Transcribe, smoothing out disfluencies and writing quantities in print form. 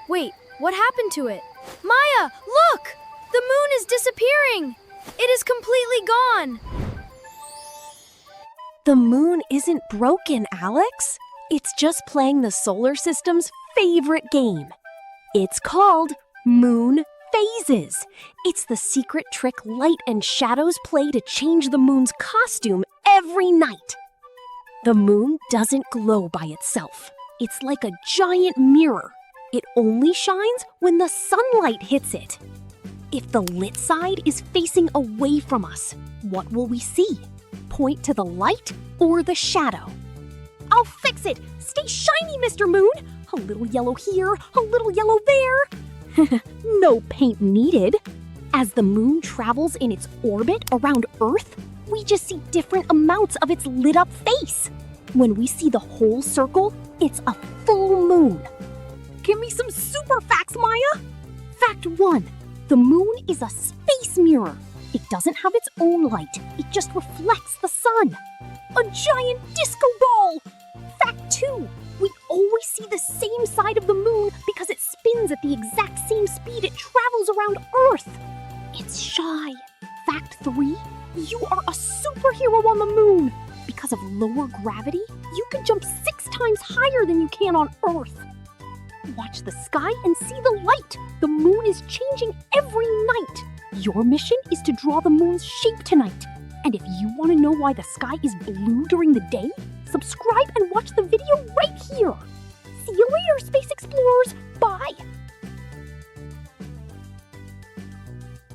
Wait, what happened to it? Maya, look! The moon is disappearing! It is completely gone! The moon isn't broken, Alex. It's just playing the solar system's favorite game. It's called Moon Phases. It's the secret trick light and shadows play to change the moon's costume every night. The moon doesn't glow by itself. It's like a giant mirror. It only shines when the sunlight hits it. If the lit side is facing away from us, what will we see? Point to the light or the shadow? I'll fix it! Stay shiny, Mr. Moon! A little yellow here, a little yellow there. No paint needed. As the moon travels in its orbit around Earth, we just see different amounts of its lit up face. When we see the whole circle, it's a full moon. Give me some super facts, Maya! Fact 1. The moon is a space mirror. It doesn't have its own light. It just reflects the sun. A giant disco ball! Fact 2. We always see the same side of the moon because it spins at the exact same speed it travels around Earth. It's shy. Fact 3. You are a superhero on the moon. Because of lower gravity, you can jump 6 times higher than you can on Earth. Watch the sky and see the light. The moon is changing every night. Your mission is to draw the moon's shape tonight. And if you want to know why the sky is blue during the day, subscribe and watch the video right here. See you later, Space Explorers. Bye.